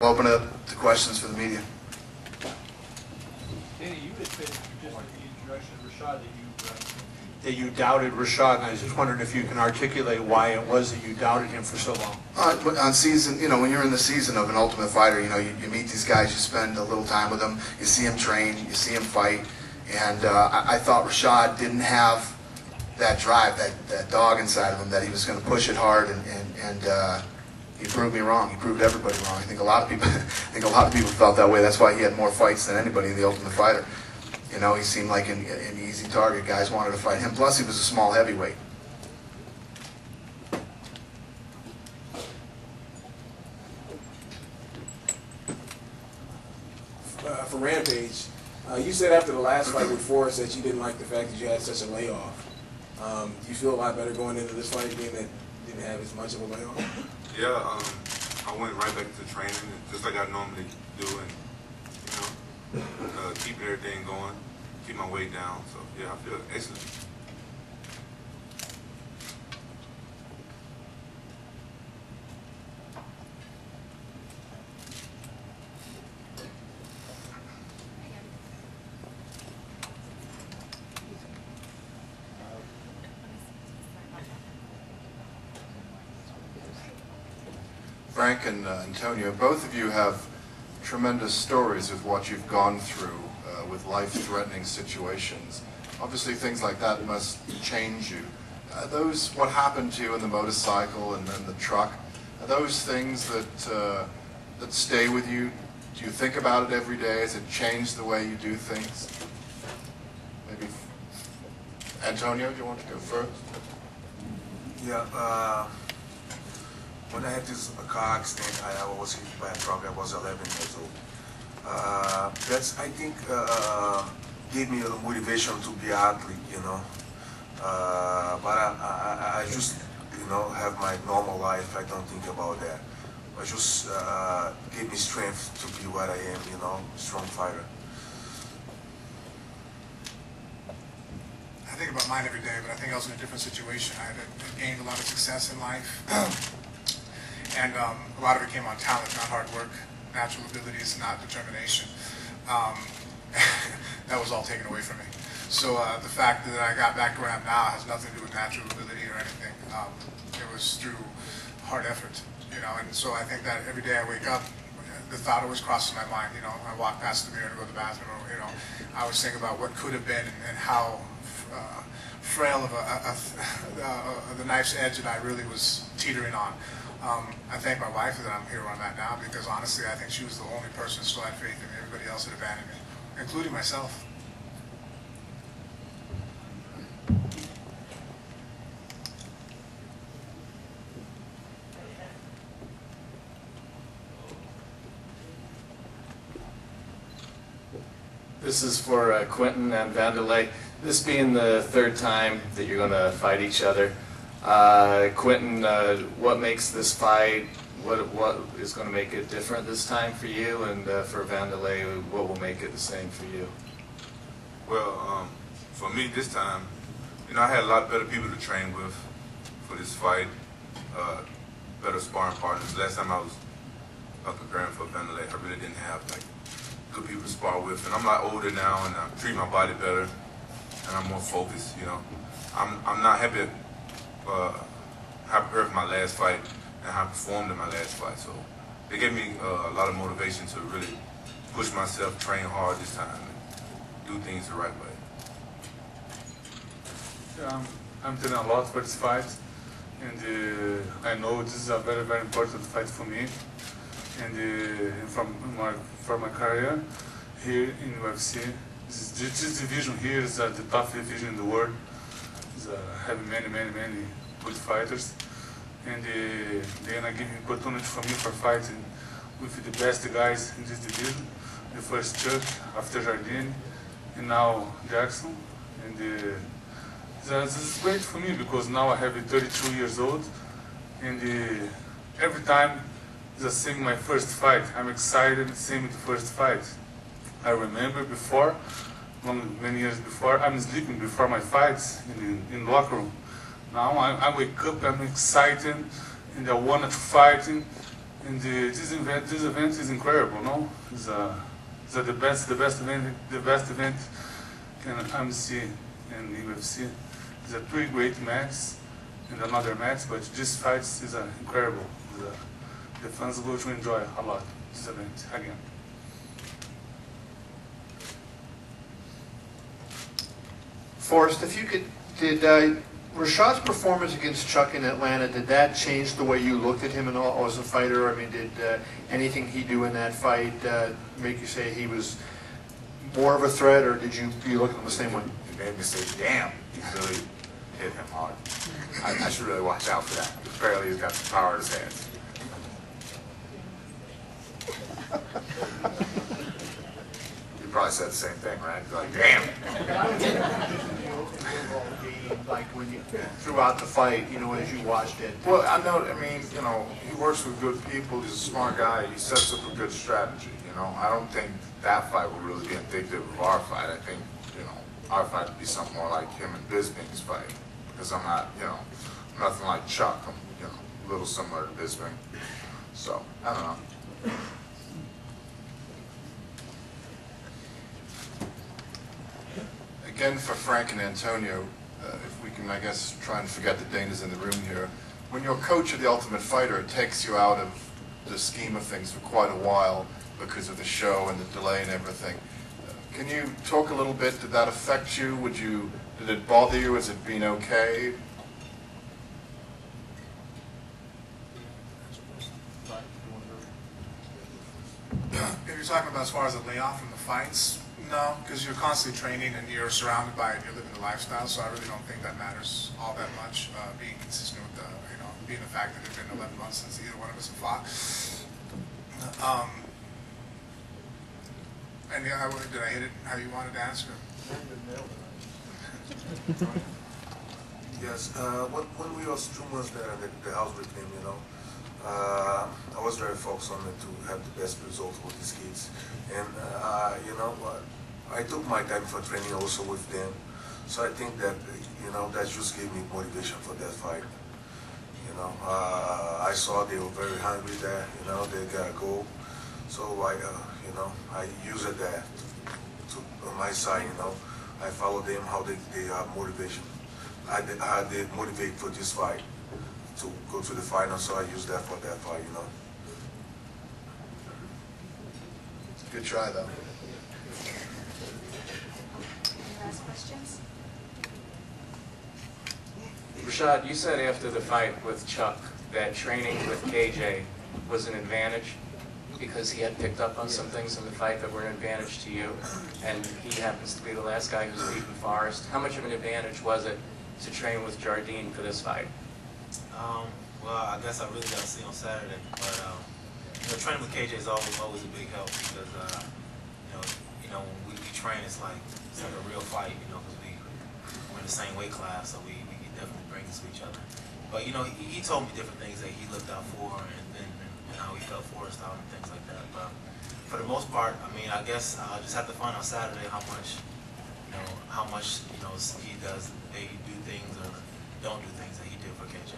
We'll open it up to questions for the media. Danny, you had said just at the introduction of Rashad that you doubted Rashad, and I was just wondering if you can articulate why it was that you doubted him for so long. On season, when you're in the season of an Ultimate Fighter, you meet these guys, you spend a little time with them, you see them train, you see them fight, and I thought Rashad didn't have that drive, that dog inside of him, that he was going to push it hard, and he proved me wrong. He proved everybody wrong. I think a lot of people felt that way. That's why he had more fights than anybody in the Ultimate Fighter. He seemed like an easy target. Guys wanted to fight him. Plus, he was a small heavyweight. For Rampage, you said after the last fight with Forrest that you didn't like the fact that you had such a layoff. Do you feel a lot better going into this fight being that you didn't have as much of a layoff? Yeah, I went right back to training, just like I normally do, and keeping everything going, keep my weight down. So yeah, I feel excellent. Frank and Antonio, both of you have tremendous stories with what you've gone through with life-threatening situations. Obviously, things like that must change you. Those, what happened to you in the motorcycle and then the truck, are those things that stay with you? Do you think about it every day? Has it changed the way you do things? Maybe, Antonio, do you want to go first? Yeah. When I had this car accident, I was hit by a truck. I was 11 years old. That's, I think, gave me a motivation to be an athlete, But I just, have my normal life. I don't think about that. I just gave me strength to be what I am, strong fighter. I think about mine every day, but I think I was in a different situation. I had gained a lot of success in life. And a lot of it came on talent, not hard work, natural abilities, not determination. That was all taken away from me. So the fact that I got back to where I am now has nothing to do with natural ability or anything. It was through hard effort, And so I think that every day I wake up, the thought always crosses my mind. I walk past the mirror to go to the bathroom, I always think about what could have been and how frail of the knife's edge that I really was teetering on. I thank my wife that I'm here where I'm at now, because honestly I think she was the only person who still had faith in me. Everybody else had abandoned me, including myself. This is for Quentin and Vanderlei. This being the third time that you're going to fight each other. Quentin, what makes this fight, what is going to make it different this time for you, and for Vanderlei, what will make it the same for you? Well, for me this time, I had a lot better people to train with for this fight, better sparring partners. Last time I was preparing for Vanderlei, I really didn't have good people to spar with, and I'm a lot older now, and I treat my body better, and I'm more focused. I'm not happy how I prepared for my last fight and how I performed in my last fight. So it gave me a lot of motivation to really push myself, train hard this time, and do things the right way. I'm training a lot for this fight, and I know this is a very, very important fight for me. And for my career here in UFC, this division here is the top division in the world. Have many good fighters, and they're gonna give opportunity for me for fighting with the best guys in this division. The first Chuck, after Jardine, and now Jackson. And this is great for me because now I have 32 years old, and every time it's same my first fight. I'm excited, same with the first fight. I remember before, many years before, I'm sleeping before my fights in the locker room. Now I wake up, I'm excited, and I wanted to fight, And this event is incredible, no? It's the best event in MC and UFC. It's a three great matches and another match, but this fight is incredible. The fans go to enjoy a lot this event again. Forrest, if you could, did Rashad's performance against Chuck in Atlanta, did that change the way you looked at him as a fighter? I mean, did anything he do in that fight make you say he was more of a threat, or did you look at him the same way? It made me say, damn, he really hit him hard. I should really watch out for that. Apparently he's got some power in his hands. You probably said the same thing, right? You're like, damn. Like when you throughout the fight, you know, as you watched it. Well, I mean, you know, he works with good people. He's a smart guy. He sets up a good strategy. You know, I don't think that fight will really be indicative of our fight. I think, you know, our fight would be something more like him and Bisping's fight, because I'm not, you know, nothing like Chuck. I'm, you know, a little similar to Bisping. So I don't know. Again, for Frank and Antonio, if we can, I guess, try and forget that Dana's in the room here. When you're coach of The Ultimate Fighter, it takes you out of the scheme of things for quite a while because of the show and the delay and everything. Can you talk a little bit? Did that affect you? Did it bother you? Has it been okay? If you're talking about as far as a layoff from the fights, no, because you're constantly training and you're surrounded by it and you're living the lifestyle, so I really don't think that matters all that much, being consistent with the, you know, being the fact that it's been 11 months since either one of us have fought. And yeah, did I hit it how you wanted to answer? Yes, when we was 2 months there at the house with him, you know, I was very focused on it to have the best results with these kids. And, you know, I took my time for training also with them. So I think that, you know, that just gave me motivation for that fight. You know, I saw they were very hungry there, you know, they got a goal. So I, you know, I used that on my side, you know. I follow them, how they have motivation. They motivate for this fight to go to the final, so I use that for that fight, you know. Good try, though. Any last questions? Rashad, you said after the fight with Chuck that training with KJ was an advantage because he had picked up on some things in the fight that were an advantage to you, and he happens to be the last guy who's beaten Forrest. How much of an advantage was it to train with Jardine for this fight? Well, I guess I really got to see on Saturday, but you know, training with KJ is always a big help because you know when we train, it's like a real fight, you know, because we're in the same weight class, so we can definitely bring this to each other. But you know, he told me different things that he looked out for and how he felt Forrest out and things like that. But for the most part, I mean, I guess I'll just have to find out Saturday how much he does maybe do things or don't do things that he did for KJ.